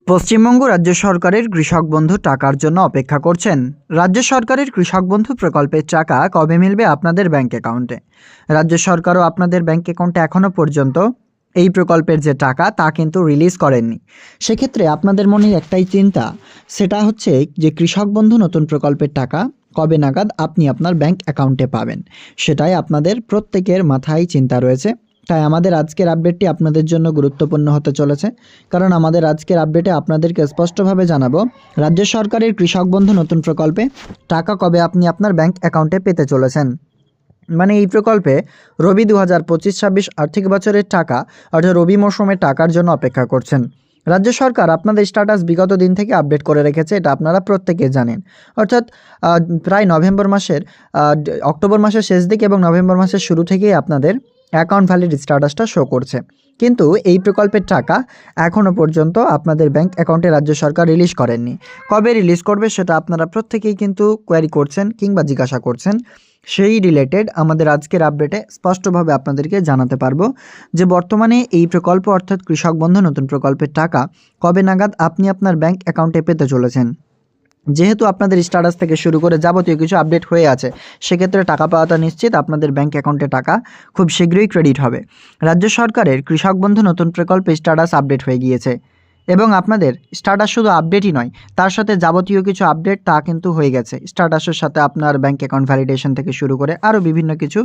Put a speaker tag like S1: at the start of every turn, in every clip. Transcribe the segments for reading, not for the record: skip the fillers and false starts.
S1: পশ্চিমবঙ্গ রাজ্য সরকারের কৃষক বন্ধু টাকার জন্য অপেক্ষা করছেন। রাজ্য সরকারের কৃষক বন্ধু প্রকল্পের টাকা কবে মিলবে আপনাদের ব্যাংক অ্যাকাউন্টে? রাজ্য সরকারও আপনাদের ব্যাংক অ্যাকাউন্টে এখনও পর্যন্ত এই প্রকল্পের যে টাকা তা কিন্তু রিলিজ করেননি। সেক্ষেত্রে আপনাদের মনে একটাই চিন্তা, সেটা হচ্ছে যে কৃষক বন্ধু নতুন প্রকল্পের টাকা কবে নাগাদ আপনি আপনার ব্যাংক অ্যাকাউন্টে পাবেন, সেটাই আপনাদের প্রত্যেকের মাথায় চিন্তা রয়েছে। তাই আমাদের আজকের আপডেটটি আপনাদের জন্য গুরুত্বপূর্ণ হতে চলেছে, কারণ আমাদের আজকের আপডেটে আপনাদেরকে স্পষ্টভাবে জানাবো রাজ্য সরকারের কৃষক বন্ধু নতুন প্রকল্পে টাকা কবে আপনি আপনার ব্যাংক অ্যাকাউন্টে পেতে চলেছেন। মানে এই প্রকল্পে রবি 2025-26 আর্থিক বছরের টাকা, অর্থাৎ রবি মৌসুমের টাকার জন্য অপেক্ষা করছেন। রাজ্য সরকার আপনাদের স্ট্যাটাস বিগত দিন থেকে আপডেট করে রেখেছে, এটা আপনারা প্রত্যেকে জানেন। অর্থাৎ প্রায় অক্টোবর মাসের শেষ দিকে এবং নভেম্বর মাসের শুরু থেকেই আপনাদের অ্যাকাউন্ট ভ্যালিড স্ট্যাটাসটা শো করছে। কিন্তু এই প্রকল্পের টাকা এখনও পর্যন্ত আপনাদের ব্যাংক অ্যাকাউন্টে রাজ্য সরকার রিলিজ করেননি। কবে রিলিজ করবে সেটা আপনারা প্রত্যেকেই কিন্তু কোয়ারি করছেন কিংবা জিজ্ঞাসা করছেন। সেই রিলেটেড আমাদের আজকের আপডেটে স্পষ্টভাবে আপনাদেরকে জানাতে পারবো যে বর্তমানে এই প্রকল্প অর্থাৎ কৃষক বন্ধু নতুন প্রকল্পের টাকা কবে নাগাদ আপনি আপনার ব্যাংক অ্যাকাউন্টে পেতে চলেছেন। যেহেতু আপনাদের স্ট্যাটাস থেকে শুরু করে যাবতীয় কিছু আপডেট হয়ে আছে, সেক্ষেত্রে টাকা পাওয়াটা নিশ্চিত। আপনাদের ব্যাংক অ্যাকাউন্টে টাকা খুব শীঘ্রই ক্রেডিট হবে। রাজ্য সরকারের কৃষক বন্ধু নতুন প্রকল্পে স্ট্যাটাস আপডেট হয়ে গিয়েছে এবং আপনাদের স্ট্যাটাস শুধু আপডেটই নয়, তার সাথে যাবতীয় কিছু আপডেট তা কিন্তু হয়ে গেছে। স্ট্যাটাসের সাথে আপনার ব্যাংক অ্যাকাউন্ট ভ্যালিডেশন থেকে শুরু করে আরও বিভিন্ন কিছু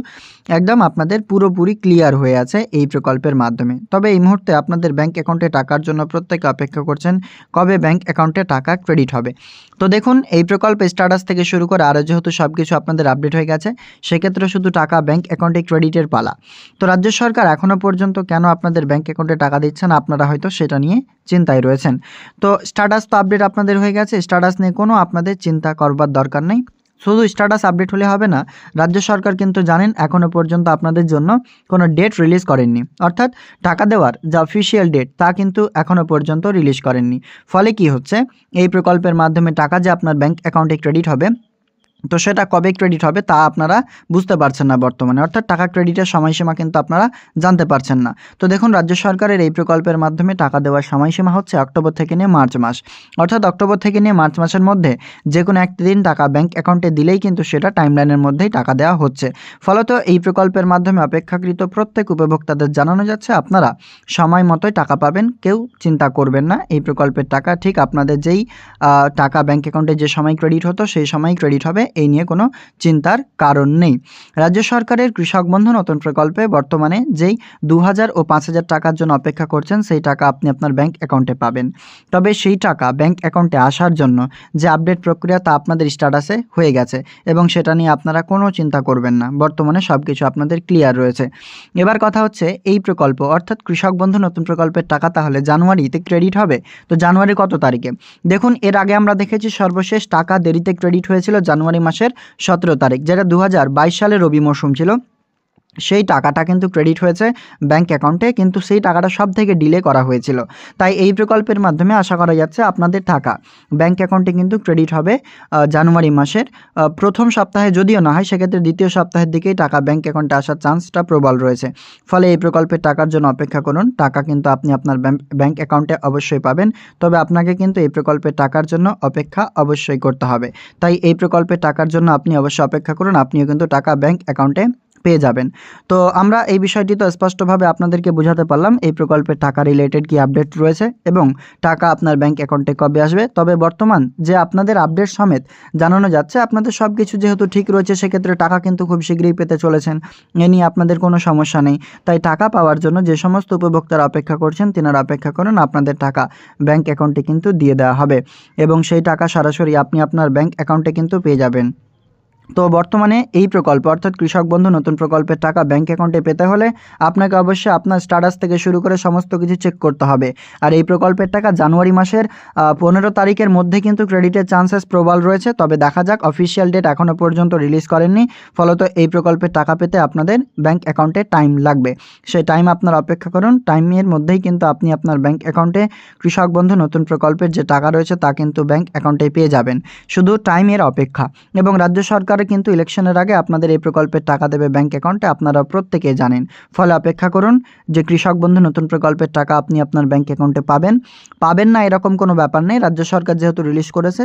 S1: একদম আপনাদের পুরোপুরি ক্লিয়ার হয়ে আছে এই প্রকল্পের মাধ্যমে। তবে এই মুহূর্তে আপনাদের ব্যাংক অ্যাকাউন্টে টাকার জন্য প্রত্যেকে অপেক্ষা করছেন কবে ব্যাংক অ্যাকাউন্টে টাকা ক্রেডিট হবে। তো দেখুন, এই প্রকল্পে স্ট্যাটাস থেকে শুরু করে আরও যেহেতু সব কিছু আপনাদের আপডেট হয়ে গেছে, সেক্ষেত্রে শুধু টাকা ব্যাংক অ্যাকাউন্টে ক্রেডিটের পালা। তো রাজ্য সরকার এখনও পর্যন্ত কেন আপনাদের ব্যাংক অ্যাকাউন্টে টাকা দিচ্ছে না, আপনারা হয়তো সেটা নিয়ে চিন্তায় রয়েছেন। তো স্ট্যাটাস তো আপডেট আপনাদের হয়ে গেছে, স্ট্যাটাস নিয়ে কোনো আপনাদের চিন্তা করবার দরকার নেই। শুধু স্ট্যাটাস আপডেট হলে হবে না, রাজ্য সরকার কিন্তু জানেন এখনও পর্যন্ত আপনাদের জন্য কোনো ডেট রিলিজ করেননি। অর্থাৎ টাকা দেওয়ার যে অফিসিয়াল ডেট তা কিন্তু এখনও পর্যন্ত রিলিজ করেননি। ফলে কি হচ্ছে, এই প্রকল্পের মাধ্যমে টাকা যে আপনার ব্যাংক অ্যাকাউন্টে ক্রেডিট হবে, তো সেটা কবে ক্রেডিট হবে তা আপনারা বুঝতে পারছেন না বর্তমানে। অর্থাৎ টাকা ক্রেডিটের সময়সীমা কিন্তু আপনারা জানতে পারছেন না। তো দেখুন, রাজ্য সরকারের এই প্রকল্পের মাধ্যমে টাকা দেওয়ার সময়সীমা হচ্ছে অক্টোবর থেকে নিয়ে মার্চ মাস। অর্থাৎ অক্টোবর থেকে নিয়ে মার্চ মাসের মধ্যে যে কোনো একটি দিন টাকা ব্যাংক অ্যাকাউন্টে দিলেই কিন্তু সেটা টাইমলাইনের মধ্যেই টাকা দেওয়া হচ্ছে। ফলত এই প্রকল্পের মাধ্যমে অপেক্ষাকৃত প্রত্যেক উপভোক্তাদের জানানো যাচ্ছে আপনারা সময় মতোই টাকা পাবেন। কেউ চিন্তা করবেন না, এই প্রকল্পের টাকা ঠিক আপনাদের যেই টাকা ব্যাংক অ্যাকাউন্টে যে সময় ক্রেডিট হতো সেই সময় ক্রেডিট হবে, এই নিয়ে কোনো চিন্তার কারণ নেই। রাজ্য সরকারের কৃষক বন্ধু নতুন প্রকল্পে বর্তমানে যেই 2000 ও 5000 টাকার জন্য অপেক্ষা করছেন, সেই টাকা আপনি আপনার ব্যাংক অ্যাকাউন্টে পাবেন। তবে সেই টাকা ব্যাংক অ্যাকাউন্টে আসার জন্য যে আপডেট প্রক্রিয়া তা আপনাদের স্ট্যাটাসে হয়ে গেছে এবং সেটা নিয়ে আপনারা কোনো চিন্তা করবেন না। বর্তমানে সব কিছু আপনাদের ক্লিয়ার রয়েছে। এবার কথা হচ্ছে, এই প্রকল্প অর্থাৎ কৃষক বন্ধু নতুন প্রকল্পের টাকা তাহলে জানুয়ারিতে ক্রেডিট হবে। তো জানুয়ারি কত তারিখে? দেখুন, এর আগে আমরা দেখেছি সর্বশেষ টাকা দেরিতে ক্রেডিট হয়েছিল জানুয়ারি মাসের 17 তারিখ, যেটা 2022 সালের রবি মৌসুম ছিল। সেই টাকাটা কিন্তু ক্রেডিট হয়েছে ব্যাংক অ্যাকাউন্টে, কিন্তু সেই টাকাটা সব থেকে ডিলে করা হয়েছিল। তাই এই প্রকল্পের মাধ্যমে আশা করা যাচ্ছে আপনাদের টাকা ব্যাংক অ্যাকাউন্টে কিন্তু ক্রেডিট হবে জানুয়ারি মাসের প্রথম সপ্তাহে। যদিও না হয়, সেক্ষেত্রে দ্বিতীয় সপ্তাহের দিকেই টাকা ব্যাংক অ্যাকাউন্টে আসার চান্সটা প্রবল রয়েছে। ফলে এই প্রকল্পের টাকার জন্য অপেক্ষা করুন। টাকা কিন্তু আপনি আপনার ব্যাংক অ্যাকাউন্টে অবশ্যই পাবেন। তবে আপনাকে কিন্তু এই প্রকল্পের টাকার জন্য অপেক্ষা অবশ্যই করতে হবে। তাই এই প্রকল্পের টাকার জন্য আপনি অবশ্যই অপেক্ষা করুন, আপনিও কিন্তু টাকা ব্যাংক অ্যাকাউন্টে পেয়ে যাবেন। তো আমরা এই বিষয়টি তো স্পষ্টভাবে আপনাদেরকে বোঝাতে পারলাম এই প্রকল্পের টাকা রিলেটেড কি আপডেট রয়েছে এবং টাকা আপনার ব্যাংক অ্যাকাউন্টে কবে আসবে। তবে বর্তমান যে আপনাদের আপডেট সমেত জানানো যাচ্ছে আপনাদের সব কিছু যেহেতু ঠিক রয়েছে, সেক্ষেত্রে টাকা কিন্তু খুব শীঘ্রই পেতে চলেছেন। এ নিয়ে আপনাদের কোনো সমস্যা নেই। তাই টাকা পাওয়ার জন্য যে সমস্ত উপভোক্তারা অপেক্ষা করছেন, তিনারা অপেক্ষা করুন। আপনাদের টাকা ব্যাংক অ্যাকাউন্টে কিন্তু দিয়ে দেওয়া হবে এবং সেই টাকা সরাসরি আপনি আপনার ব্যাংক অ্যাকাউন্টে কিন্তু পেয়ে যাবেন। তো বর্তমানে এই প্রকল্প অর্থাৎ কৃষক বন্ধু নতুন প্রকল্পের টাকা ব্যাংক অ্যাকাউন্টে পেতে হলে আপনাকে অবশ্যই আপনার স্ট্যাটাস থেকে শুরু করে সমস্ত কিছু চেক করতে হবে। আর এই প্রকল্পের টাকা জানুয়ারি মাসের 15 তারিখের মধ্যে কিন্তু ক্রেডিটের চান্সেস প্রবল রয়েছে। তবে দেখা যাক, অফিসিয়াল ডেট এখনও পর্যন্ত রিলিজ করেননি। ফলত এই প্রকল্পের টাকা পেতে আপনাদের ব্যাংক অ্যাকাউন্টে টাইম লাগবে। সেই টাইম আপনারা অপেক্ষা করুন। টাইমের মধ্যেই কিন্তু আপনি আপনার ব্যাংক অ্যাকাউন্টে কৃষক বন্ধু নতুন প্রকল্পের যে টাকা রয়েছে তা কিন্তু ব্যাংক অ্যাকাউন্টে পেয়ে যাবেন। শুধু টাইমের অপেক্ষা। এবং রাজ্য সরকার সরকারের কিন্তু ইলেকশনের আগে আপনাদের এই প্রকল্পের টাকা দেবে ব্যাংক অ্যাকাউন্টে, আপনারা প্রত্যেকেই জানেন। ফলে অপেক্ষা করুন যে কৃষক বন্ধু নতুন প্রকল্পের টাকা আপনি আপনার ব্যাংক অ্যাকাউন্টে পাবেন না এরকম কোনো ব্যাপার নেই। রাজ্য সরকার যেহেতু রিলিজ করেছে,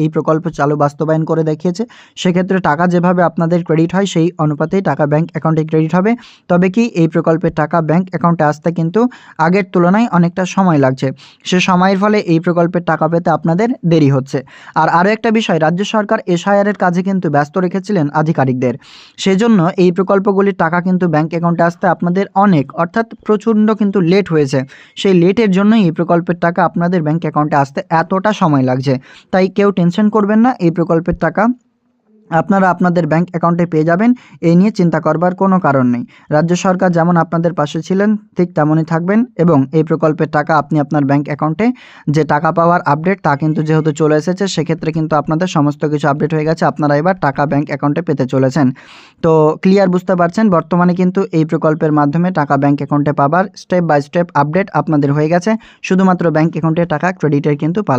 S1: এই প্রকল্প চালু বাস্তবায়ন করে দেখিয়েছে, সেক্ষেত্রে টাকা যেভাবে আপনাদের ক্রেডিট হয় সেই অনুপাতেই টাকা ব্যাংক অ্যাকাউন্টে ক্রেডিট হবে। তবে কি এই প্রকল্পের টাকা ব্যাংক অ্যাকাউন্টে আসতে কিন্তু আগের তুলনায় অনেকটা সময় লাগছে। সে সময়ের ফলে এই প্রকল্পের টাকা পেতে আপনাদের দেরি হচ্ছে। আর আরও একটা বিষয়, রাজ্য সরকার এসআইআরের কাজে কিন্তু ব্যস্ত রেখেছিলেন আধিকারিকদের, সেজন্য এই প্রকল্পগুলির টাকা কিন্তু ব্যাংক অ্যাকাউন্টে আসতে আপনাদের অর্থাৎ প্রচণ্ড কিন্তু লেট হয়েছে। সেই লেটের জন্যই এই প্রকল্পের টাকা আপনাদের ব্যাংক অ্যাকাউন্টে আসতে এতটা সময় লাগছে। তাই কেউ টেনশন করবেন না, এই প্রকল্পের টাকা আপনারা আপনাদের ব্যাংক অ্যাকাউন্টে পেয়ে যাবেন, এই নিয়ে চিন্তা করবার কোনো কারণ নেই। রাজ্য সরকার যেমন আপনাদের পাশে ছিলেন ঠিক তেমনই থাকবেন, এবং এই প্রকল্পের টাকা আপনি আপনার ব্যাংক অ্যাকাউন্টে যে টাকা পাওয়ার আপডেট তা কিন্তু যেহেতু চলে এসেছে, সেক্ষেত্রে কিন্তু আপনাদের সমস্ত কিছু আপডেট হয়ে গেছে, আপনারা এবার টাকা ব্যাংক অ্যাকাউন্টে পেতে চলেছেন। তো ক্লিয়ার বুঝতে পারছেন, বর্তমানে কিন্তু এই প্রকল্পের মাধ্যমে টাকা ব্যাংক অ্যাকাউন্টে পাবার স্টেপ বাই স্টেপ আপডেট আপনাদের হয়ে গেছে, শুধুমাত্র ব্যাংক অ্যাকাউন্টে টাকা ক্রেডিটের কিন্তু পালা।